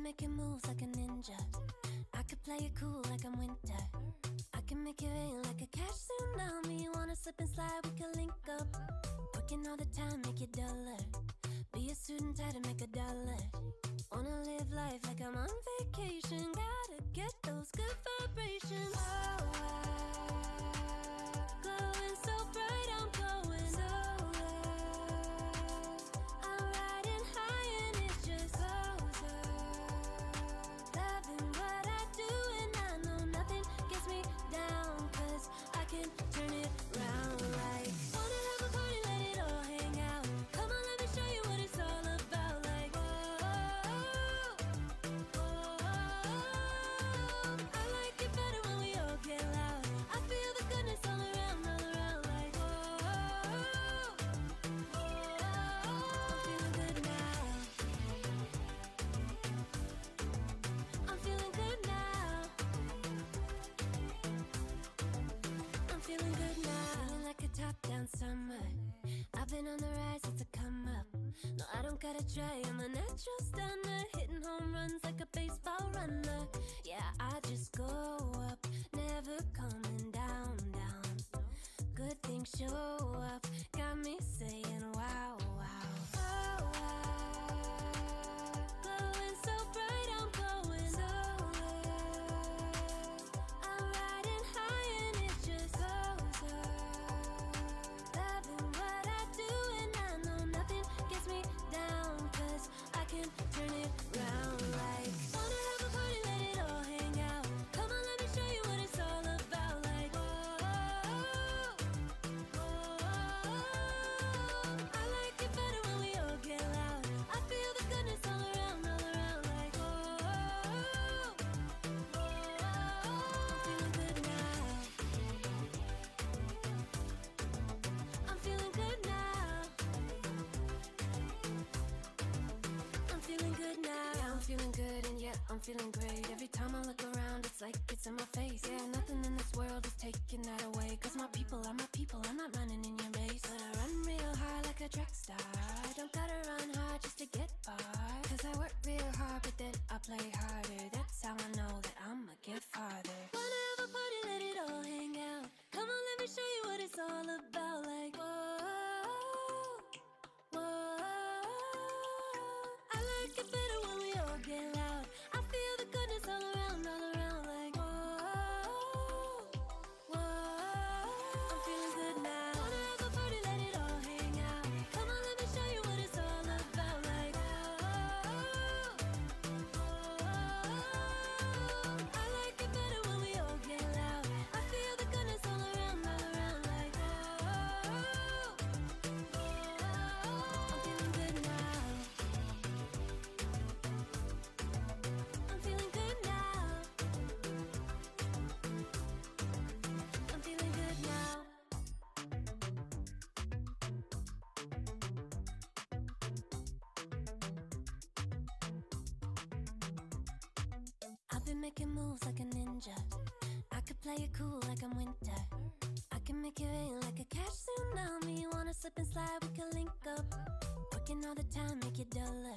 making moves like a ninja. I could play it cool like I'm winter. I can make it rain like a cash tsunami. Wanna slip and slide, we can link up. Working all the time, make it duller. Be a student, try to make a dollar. Wanna live life like I'm on vacation. Gotta get those good vibrations. Oh, glowing so bright, I'm glowing so low. I'm riding high and it's just closer. Loving what I do and I know nothing gets me down, 'cause I can turn it round like wanna have a party, let it all hang out. Come on, let me show you what it's all about. Like I like it better when we all get loud. I feel the goodness all around, like I'm feeling good now. I'm feeling good now. Feeling like a top-down summer. I've been on the rise, it's a come up. No, I don't gotta try, I'm a natural stunner. Hitting home runs like a baseball runner. Yeah, I just go up, never coming down. Good things show up, got me saying wow. Glowing so bright, I'm glowing so low. I'm riding high and it's just closer. Loving what I do and I know nothing gets me down, 'cause I can turn it round like wanna have a party, let it all hang out. Come on, let me show you what it's all about. Like I like it better when we all get loud. I feel the goodness all around, like I'm feeling good now. I'm feeling good now. I'm feeling good now. Yeah, I'm feeling good and yeah, I'm feeling great. Every time I look around, it's like it's in my face. Yeah, nothing in this world is taking that away. 'Cause my people are my people, I'm not running in your race. But I run real hard like a track star. I don't gotta run hard just to get far. 'Cause I work real hard, but then I play harder. That's how I know that I'ma get farther. Wanna have a party, let it all hang out. Come on, let me show you what it's all about. Like I like it better when we all get loud. I feel the goodness all around, like I'm feeling good now. Wanna have a party, let it all hang out. Come on, let me show you what it's all about. Like I like it better when we all get loud. I feel the goodness all around, like I'm feeling good now. I'm feeling good now. I'm feeling good now. I've been making moves like a ninja. I could play it cool like I'm winter. I can make it rain like a cash tsunami. Wanna slip and slide, we can link up. Working all the time, make it duller.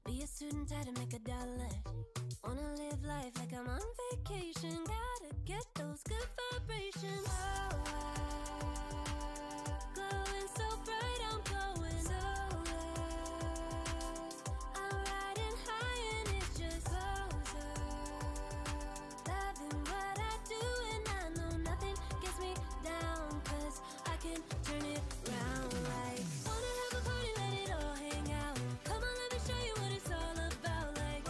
Be a student, try to make a dollar. Wanna live life like I'm on vacation. Gotta get those good vibrations. Glowing so bright, I'm glowing so low. I'm riding high and it's just closer. Loving what I do and I know nothing gets me down, 'cause I can turn it round like wanna have a party, let it all hang out. Come on, let me show you what it's all about. Like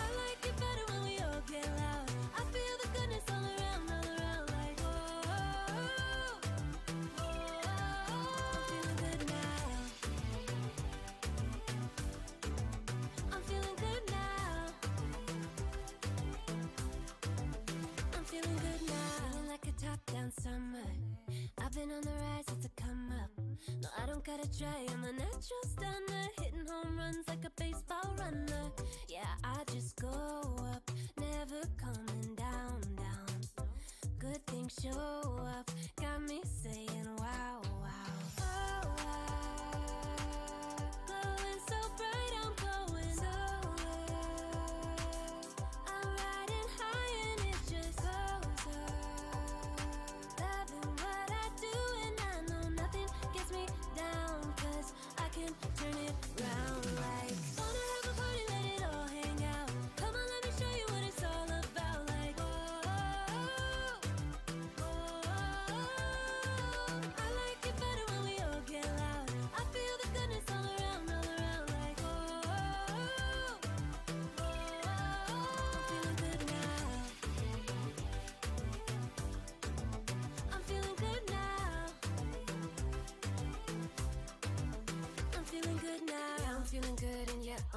I like it better when we all get loud. I feel the goodness all around, like I'm feeling good now. I'm feeling good now. I'm feeling good now. Feeling like a top-down summer. I've been on the rise, it's a come up. No, I don't gotta try, I'm a natural stunner. Hitting home runs like a baseball runner. Yeah, I just go up, never coming down. Good things show up, got me saying wow.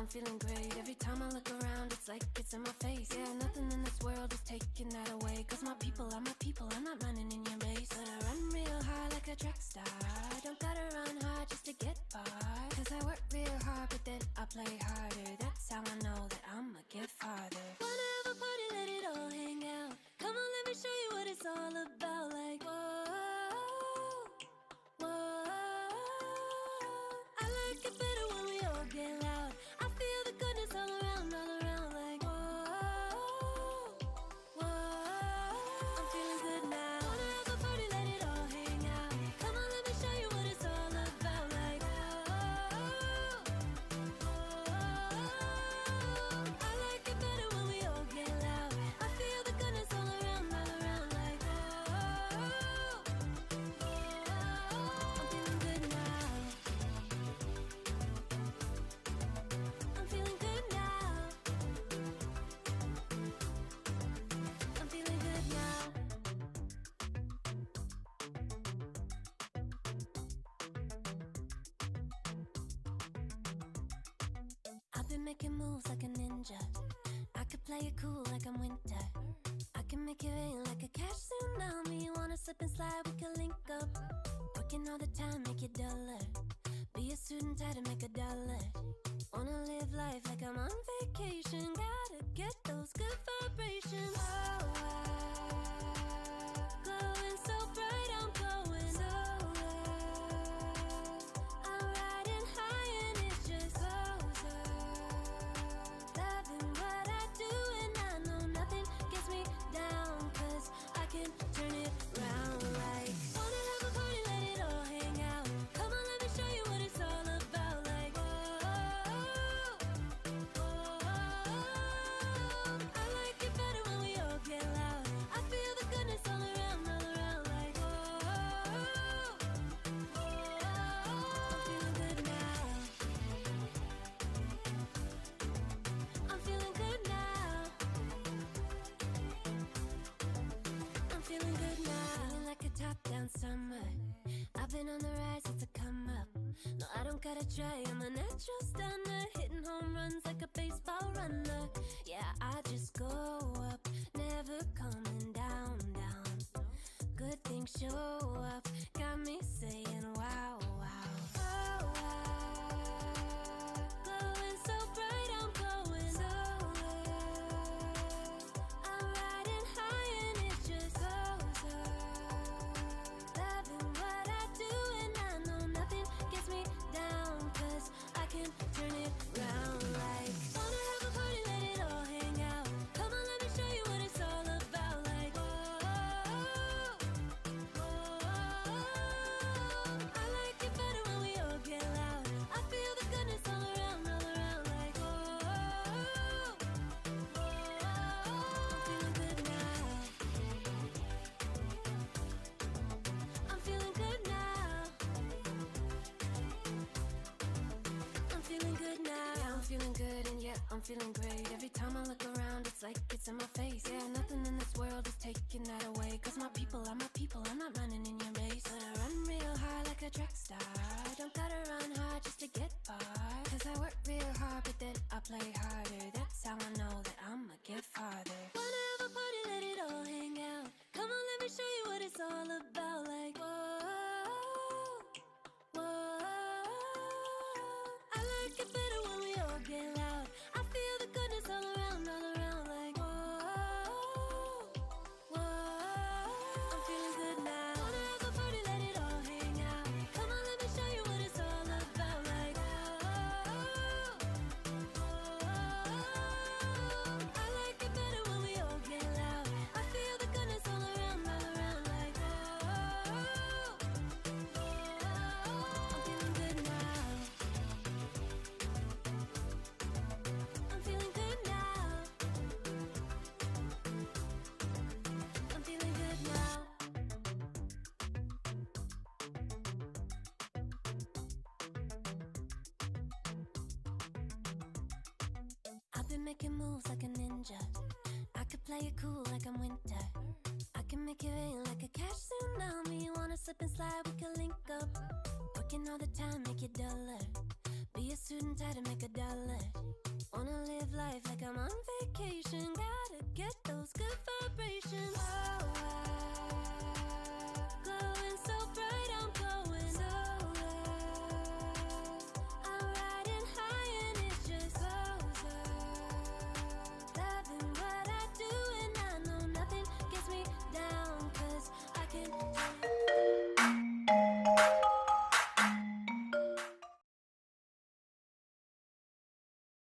I'm feeling great. Every time I look around, it's like it's in my face. Yeah, nothing in this world is taking that away. Cause my people are my people, I'm not running in your race. But I run real hard like a track star. Don't gotta run hard just to get far. Cause I work real hard, but then I play harder. That's how I know that I'ma get farther. Wanna have a party, let it all hang out. Come on, let me show you what it's all about. Like, whoa, whoa. I like it better when we all get loud. I feel the goodness all around, like, whoa, whoa. I'm feeling good now. Wanna have a party, let it all hang out. Come on, let me show you what it's all about. Like, whoa, whoa. I like it better when we all get loud. I feel the goodness all around, like, whoa, whoa. I'm feeling good now. I'm feeling good now. I'm feeling good now. I've been making moves like a ninja. I could play it cool like I'm winter. I can make it rain like a cash tsunami. You wanna slip and slide, we can link up. Working all the time, make it duller. Be a student, tie to make a dollar. Wanna live life like I'm on vacation. Gotta get those good vibrations. Oh, glowing so bright, I'm going solar. I'm riding high and it's just closer. Loving what I do and I know nothing gets me down. Cause I can turn it round like. Wanna have a party, let it all hang out. Come on, let me show you what it's all about. Like, whoa, whoa. I like it better when we all get loud. I feel the goodness all around, like, whoa, whoa. I'm feeling good now. I'm feeling good now. I'm feeling good now. Feeling like a top-down summer. I've been on the rise, it's a come up. No, I don't gotta try, I'm a natural stunner. Hitting home runs like a baseball runner. Yeah, I just go up, never coming down, down. Good things show up, got me saying wow, wow. Oh, wow. Glowing so bright, I'm going solar. I'm riding high and it's just closer. Loving what I do and I know nothing gets me down. Cause I can turn it round like. Wanna have a party, let it all hang out. Come on, let me show you what it's all about. Like, whoa, whoa. I like it better when we all get loud. I feel the goodness all around, like, whoa, whoa. I'm feeling good now. I'm feeling good now. I'm feeling good now. Yeah, I'm feeling good and yeah, I'm feeling great. Every time I look around, it's like it's in my face. Yeah, nothing in this world is taking that away. Cause my people are my people, I'm not running in your race. But I run real hard like a track star. Don't gotta run hard just to get far. Cause I work real hard, but then I play harder. That's how I know that I'ma get farther. Wanna have a party, let it all hang out. Come on, let me show you what it's all about. Like, whoa, whoa. I like it better when we all get loud. I feel the goodness all around, like, whoa, whoa. I'm feeling good now. Wanna have a party, let it all hang out. Come on, let me show you what it's all about. Like, whoa, whoa. I like it better when we all get loud. I feel the goodness all around, like, whoa, whoa. I'm feeling good now. I'm feeling good now. I'm feeling good now. I've been making moves like a ninja. I could play it cool like I'm winter. I can make it rain like a cash tsunami. You wanna slip and slide, we can link up. Working all the time, make it duller. Be be a suit and tie to make $1. Wanna live life like I'm on vacation. Gotta get those good vibrations.